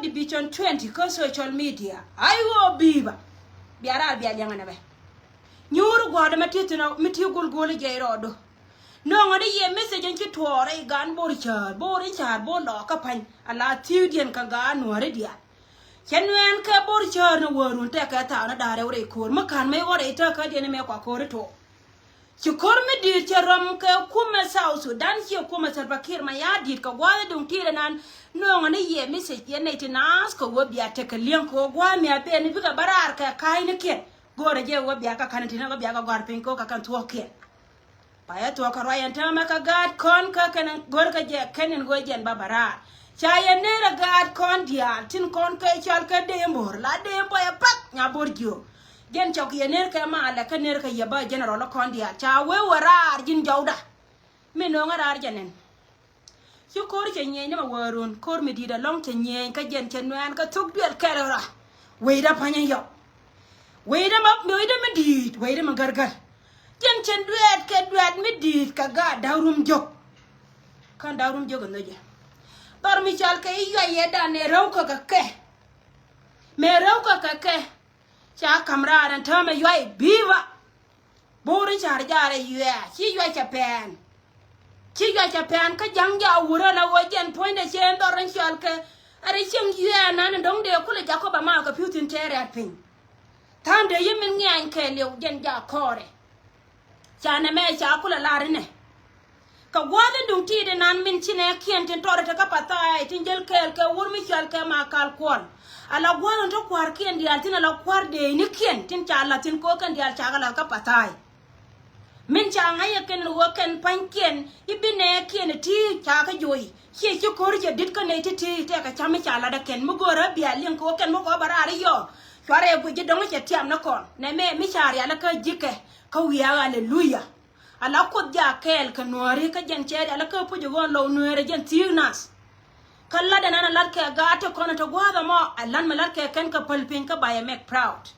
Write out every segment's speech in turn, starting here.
division 20 ko social media ayo biba biara bialyanga na be nyuru godo matitino mitigul gol jeyrodo no ngode ye message en ki tore gan bori char bo lo ka pan ala tiudien ka ga nuare dia kenwen ka bori char no worun te ka ta na dare ore kor makan me ore ta ka dene me kwa kor to ki kor me dir cheram ka kuma South Sudan ki kuma Salva Kiir ma ya dir ka gwa dum tire nan no ngode ye message ye ne tinas ko wo bia te ka lien ko gwa me ape ni bika barar ka kai ne ke gore je wo bia ka kanatina wo bia ka gar pin ko ka kan to ke paya to ka royan ta ma ka gad kon ka kan gor ka je kenen go jen babara chaya ne ra gad kon dia tin kon ka chal ka de mor la de boya pat nya borjo gen chok ye ner ka ma ala ka ner ka ye ba general kon dia cha we wara jin jawda me no ngara janen yu kor che nye ne ma warun kor me di da long che nye ka jen chen wan ka tuk duel kerara we da panya yo we da me di we da ma gargar jen chen duet ke duet me di ka ga daurum jok kan daurum jok no je bar mi chal ke yo ye da ne raw ka ke me raw ka ke cha kamra ran ta me yo biwa bori char jare yo chi yo cha pen ka jang ja wura la wo jen point de chen do ran chal ke are ching yo na ndong de ku le ja ko ba ma ka putin tere at pin tam de yemin ngan ke le jen ja kore cha na me cha kula larine ka gwada dum ti de nan min chine kien tin tore ta kapata tin jel kel ke wur mi chal ke ma kal kon ala gwada to kwar kien di altina la kwar de ni kien tin cha la tin ko kan di al cha la kapata min cha ngaya ken wo ken pan kien ibine kien ti cha ka joyi chi ko je dit ka ne ti te ka cha mi cha la da ken mu gora bia lien ko ken mu ko barari yo kware bu ji dong che tiam na kon ne me mi cha ya la ka jike ka wiya hallelujah ala ko ja kel ka nori ka jen chere ala ka pujo gon lo nore jen tinas kala da nana larke ga ta kono to gwada mo alan malarke kan ka palpin ka baye make proud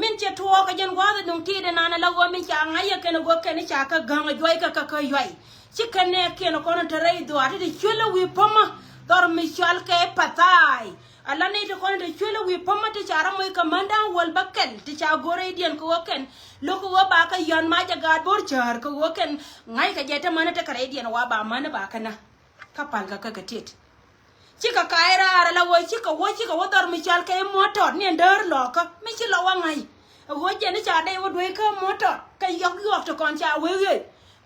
min che to ka jen gwada dum ti de nana lago min cha ngaya ken go ken cha ka ganga joy ka yoy chikan ne ken kono to rei do ati de chulo wi poma dor mi chal ke patai ala ne to kono to chulo wi poma ti chara mo ka manda wal bakel ti cha gore dien ko ken loko wa ba ka yon ma ja gad bor char ko woken ngai ka jeta mana ta kare dien wa ba mana ba kana ka pal ka tit chika kaira ara la wo chika wo dor mi chal ke motor ne ndar loka mi chi lo wa ngai wo je ni cha dai wo dwe ka motor ka yok to kon cha we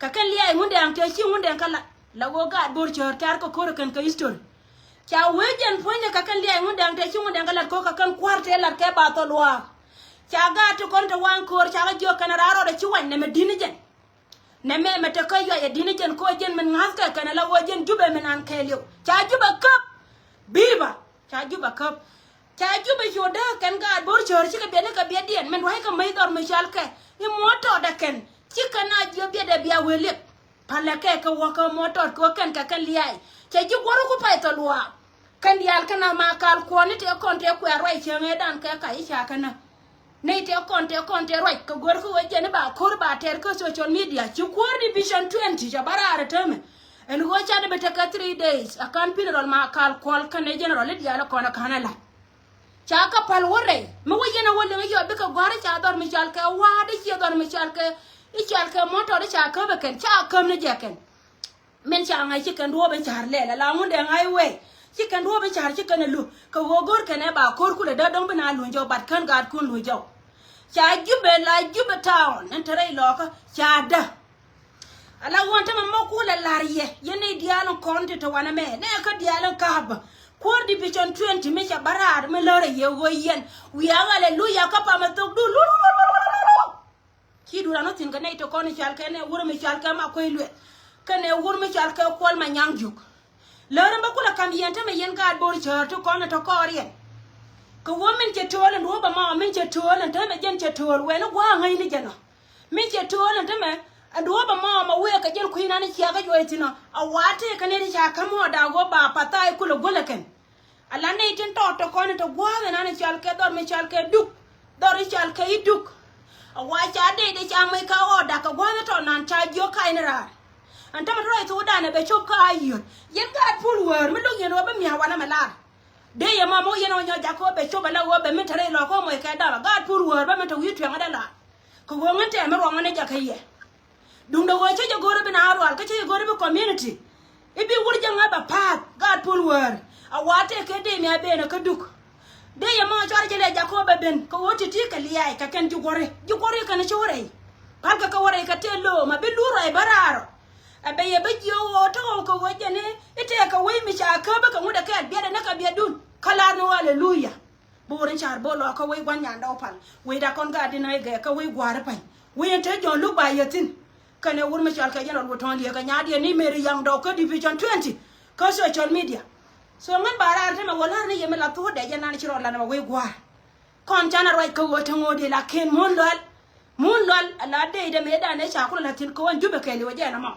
ka kan liai mun dang te chi mun dang kala la wo gad bor char tar ko ko kan ka istor cha we jen ponya ka kan liai mun dang te chi mun dang kala ko ka kan kwarte la ke ba to lwa chaga to konta wan kor chaga jo kana raro da chiwan ne medini jen ne me meta ko yo ya dini jen ko jen men ngaska kana la wojen jube men an kelio cha juba kap biba cha juba kap cha juba joda kan ga bor chor chika bene ka bedien men wai ka mai dor me chalke ni moto da ken chika na jo bede bia wele pala ke ka waka moto ko kan ka kan liai cha ji goro ko pai to lwa kan dial kana ma kal ko ni te konte ko roi chenge dan ka kai cha kana nei te konte right ko gor ko wajene ba kor ba ter ko social media ci kor division 20 ja barara tame en go cha de beta 3 days akan pinol ma kal kol kan general dia la kona kanala cha ka pal wore mo wajene wolle yo be ko gor cha dor mi chal ka wa de ci dor mi chal ka i chal ka moto de cha ka be ken cha kam ne jaken men cha ngai ci kan do be char le la mun de ngai we ci kan do be char ci kan lu ko go gor kan ba kor ku da dong bina lu jo bat kan gad kun lu jo cha jube la jube town entere loka cha da ala wonta ma ko la lariye yene dialo konte to wana me ne ka dialo kaba kor division 20 me cha barar me lore ye go yen wi hallelujah ka pa ma to du lu ki du no tin ka ne to kon chal ka ne wuro me chal ka ma ko ilwe ka ne wuro me chal ka kol ma nyang juk lore ba kula kam yenta me yen ka bor cha to kon to korien ko women che tole no ba ma men che tole ta me jen che tole we no wa ngai ni jana men che tole ta me ado ba ma we ka jen kuina ni chia ga joy tino a wate ka ne ni cha ka mo da go ba pata e kulo golaken ala ne tin to ko ne to gwa na ni chal ke dor me chal ke duk dor chal ke duk a wa cha de cha me ka o da ka gwa to nan cha jo ka ina ra anta ma ro to da ne be chop ka ayo yen ga pul wer me lo yen wa ba mi hawa na mala de ya ma mo yeno nya jako be cho bala wo be min tare lo ko mo ka da ga pur wo ba min to wi twen ada la ko wo ngante me ro ngane jakaye dung da wo che je gore be na ro al ka che gore be community ibi wuri janga ba pat ga pur wo a wate ke de mi abe na ka duk de ya ma cho jele jako be ben ko wo ti ka liya ka ken ju gore ka na chore pal ka wore ka telo ma be lura e bararo abe ye be jo wo to ko wo jene ite ka we mi cha ka ba ka muda ka biya na ka biya dun kala no hallelujah boren char bolo ka we gwan nyanda opal we da kon ga dina ga ka we gware pai we te jo lu ba yetin kane wur mi chal ka jeno wo ton liya ka nyadi ni meri yang do ka division 20 ka social media so ngan bara te ma wala ne yeme la to de jana ni chiro la na we gwar kon chana roi ka wo to ngode la ken mon lol ala de me da ne cha ko la tin ko wan jube ke li wo jena ma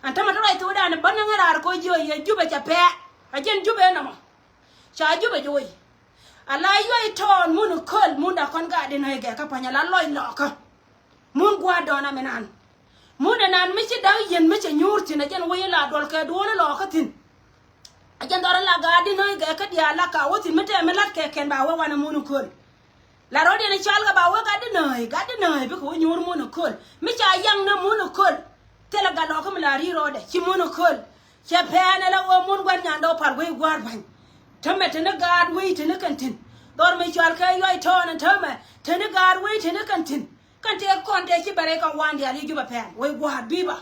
antama to roi to da ne banan ngara ko jo ye jube cha pe a jen jube na ma cha jube joy ala yo ton mun kol mun da kon ga de no ge ka panya la loy lo ka mun gwa do na menan mun da nan mi ci da yen mi ci nyurti na jen wo la dol ka do na lo ka tin a jen dora la ga de no ge ka dia la ka wo tin mi te me lat ke ken ba wo wana mun kol la ro de ne chal ga ba wo ga de no bi ko nyur mun kol mi cha yang na mun kol te la ga lo ka mi la ri ro de ci mun kol che pe na la wo mun gwa nya do par we gwar ban tame tene gad we tene kantin dor me chal ka yoy ton tame tene gad we tene kantin kante konde ci bare ka wandi ali juba pen we gwa biba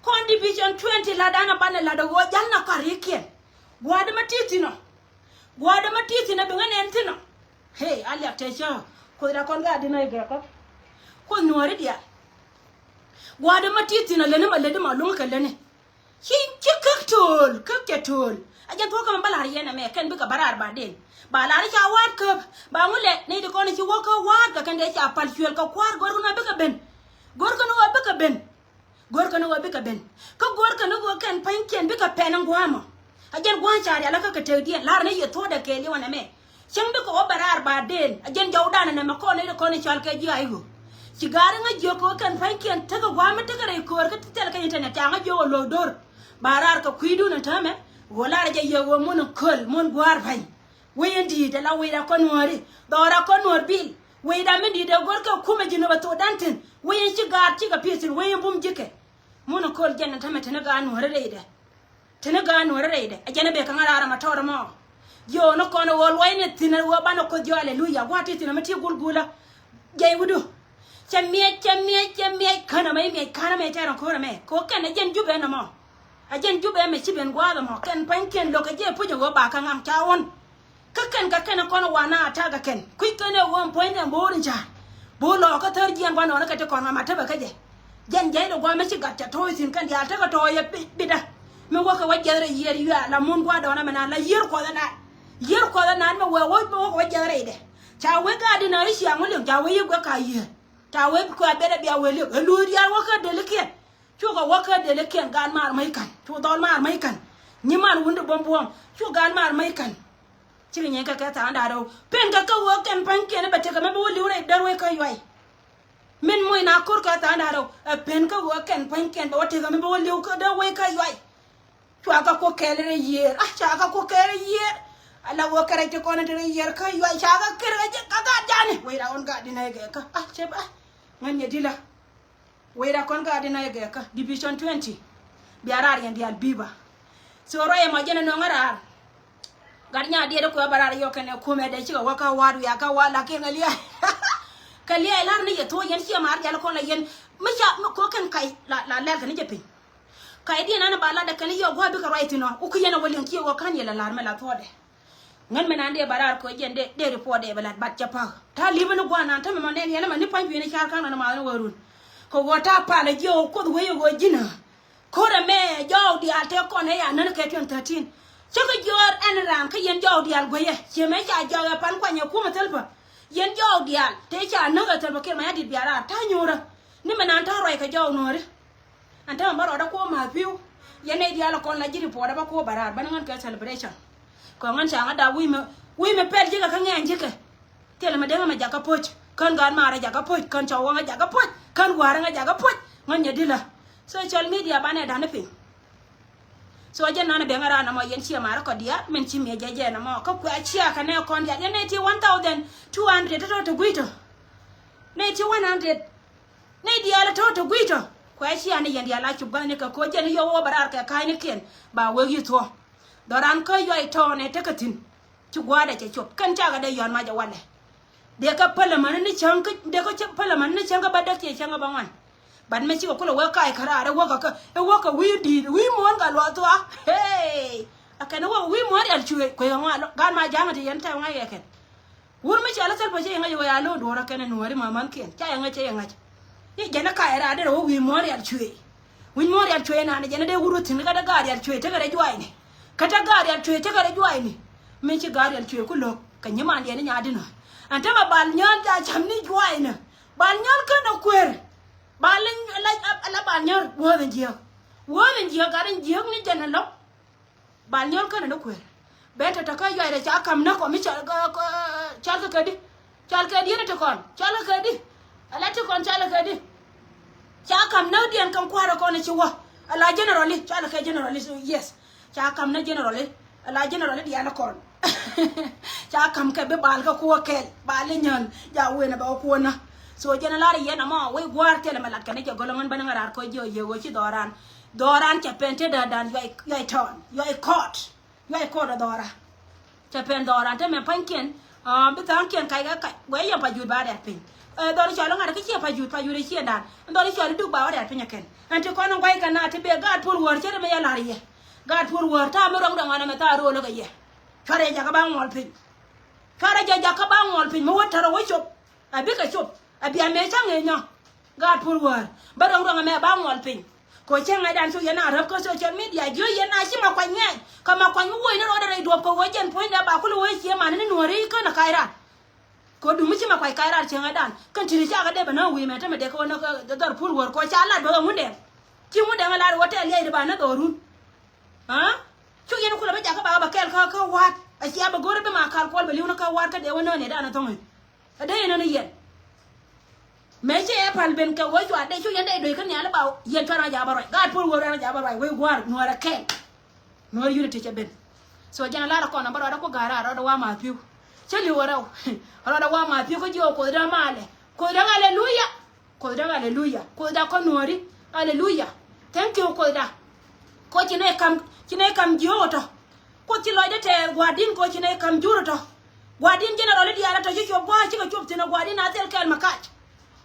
kon division 20 la dana bana la do janna karikien gwa de matiti no be ngane entino hey ali atesha ko da kon gad no ge ka ko nori dia gwa de matiti no lene malede malum ka lene ci kakatol ajan to kam bala yana me kan buka barar ba den ba la cha wat ko ba mule ne de ko ne ci woko wat ka kan de cha pal fuel ka kwar gor na buka ben gor ko no buka ben ko gor ko no kan panken buka penan gwama ajan gwan cha ya la ka te di la ne ye to da ke li wana me shin buka o barar ba den ajan jawdana ne ma ko ne de ko ne chal ke ji ayo sigara nga joko kan panken ta ga gwama ta ga re ko ka tel ka internet ya nga jo lo dor barar ka kuidu na tame wala je yewo mun kol mun gwar bai wendi da la weda konwari dora konwar bil weda min di da gorka kuma jino ba to dantin weyen ci ga pisin weyen bum jike mun kol janna tame tana ga anwar reide ajana be kan ara ma tawra mo yo no kono wol wayne tina wo bana ko jo hallelujah gwati tina mati gulgula jey wudu chamie kana mai tara ko me ko kana jen jube na mo ajen jube me chiben gwada mo ken panken lo ka je pujo go ba kan am chawon kakan kono wana ataga ken kuikane won point en borin ja bo lo ka tar jian bano na ka te kono mata ba kaje jen je do gwa me chi gatta to sin kan ya ta ka to ye bida me wo ka wajere yer ya la mun gwada na me na la yer ko na me wo wajere de cha we ga di na ishi amule ja we ye gwa ka ye ta we ko abere bia we le lu ya wo ka delike chu ga wo ka delike gan mar mai kan chu don mar mai kan ni man wunde bombom chu gan mar mai kan chi nya ka ta anda do pen ka wo ken pan ken ba te ka me wo li re dar we ka yoy men moy na kur ka ta anda do pen ka wo ken pan ken ba te ka me wo li ka da we ka yoy chu ka ko kele yer cha ka ko kele yer ala wo kare te ko na te yer ka yoy cha ka kere ka ga jani we ra on ga dinay ga ka che ba nganya dila wera kon ga dina yega ka division 20 biarar yan dial biba so roye ma jena no ngara garnya de ko barar yo kane ko me de ci waka wadu ya ka wala ke ngaliya kaliya lar ni to yan ci mar jala ko la yen masha ko kan kai la kan jepi kai di na bala da kan yo gwa bi ka right no uku yana walin ki wo kan yela lar mala to de ngan me nan de barar ko jende de report de bala bat japa ta libe no gwa na ta me man ne yana man ni pan bi ne char kan na ma warun ko wota pala jo ko we go jina ko da me jo di ate ko ne ya nan ke 2013 chaka jor an ran ka yen jo di al goye che me ja jo pan kwa nya kuma telpa yen jo di al te cha na ga telpa ke ma ya di biara ta nyura ni me nan ta roi ka jo nore an ta maro da ko ma piu yen ne di al ko na jiri po da ba ko barar ban ngan ka celebration ko ngan cha da wi me per jiga ka ngen jike tele ma de ma ja ka poch kan gan mara jaga poch kan chawa nga jaga poch kan wara nga jaga poch nganya dila social media bane da nafi so je na be ngara na mo yen chi ma ko dia men chi me je na mo ko kwa chi aka ne kon dia ne ti 1200 to guito ne ti 100 ne dia la to guito kwa chi ane yen dia la chu ba ne ko je ne yo wo barar ka kai ne ken ba we gi to doran ko yo to ne takatin chu gwa da che chop kan cha ga da yon ma ja wale de ka pala man ni chang de ko cha pala man ni chang ba da che chang ba wan ban me chi ko lo wa kai khara re wa ka wi di wi mon ga lo to hey akana wa wi mon al chu ko nga gan ma janga ti yen ta nga ye ken wur me cha la sal ba che nga yo ya lo do ra ken no ri ma man ken cha nga che nga ye jana kai ra de wi mon al chu wi mon al chu na ne jana de wuru tin ga da ga al chu te ga de jwai ni ka ta ga al chu te ga de jwai ni me chi ga al chu ko lo ka nyama de ne nya di no anta ma bal nyon ta cham ni jwai na bal nyon ka no kwer balin la bal nyon wo den jiyo ga den jiyo ni jana lo bal nyon ka no kwer beta ta ka yo cha kam na ko mi cha ka di ne to kon cha ka di ala to kon cha ka di cha kam na dian kan kwara ko ne chi wa ala generally cha ka generally yes cha kam na generally ala generally dian kon cha kam ka be bal ka ko kel bal nyon ja we na ba ko na so generally ye na mo we gwar tele malat kan je golongan ban ngarar ko jo ye wo chi doran cha pente da dan yo ton yo court dora cha pen dora te me panken bi tan ken kai ga kai we ya pa ju ba da pin dor cha lo ngara ke chi pa ju de chi dan dor cha du ba wa da pin ken ante ko no gwai kana te be ga pur wor che me ya la ye ga pur wor ta mo rong dangana me ta ro lo ga ye kare ja ka ba ngol pin kare ja ka ba ngol pin mo wata ro chop abi ka chop abi ame cha nge nya ga pur wor ba rong me ba ngol pin ko chen ai dan so yana rap ko social media jo yana shi ma kwa nyai kama kwa nyu wo ne ro da do ko wo jen point da ba ku lo wo shi ma ne no ri ko na kaira ko du mu shi ma kwa kaira chen ai dan kan tiri cha ga de ba na wi me ta me de ko na da pur wor ko cha la do mu de ti mu de la wo te le ba na do ru ha chu yen ku la ba ja ka ba kel ka wat a shi ba gore be ma kal ko ba liu na ka wat ka de wo no ne da na to ngi a de no ne yen me che pal ben ka wo jwa de chu yen de do kan ya la ba yen ka ra ja ba roi ga pur wo ra ja ba roi we gwar no ra ken no unity che ben so jana la ko na ba ra ko gara ra wa ma piu che li wo ra ra wa ma piu ko jo ko da male ko da hallelujah ko da ko nori hallelujah thank you ko da ko chine kam joto ko ti loide te gwadin ko chine kam juro gwadin jena role di ala to jo bo chi ko chop tina gwadin atel kel makat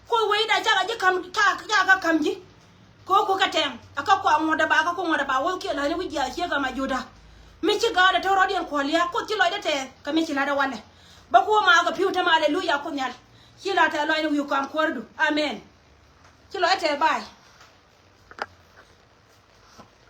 ko we da jaga je kam ka kam ji ko ka tem aka ko ngoda ba wo ke la ni wi ja che ga ma joda mi chi ga da to rodian ko liya ko ti loide te ka mi chi la da wale ba ko ma ga piu ta ma hallelujah ko nyal chi la ta loide wi ko am kordu amen chi loide te bye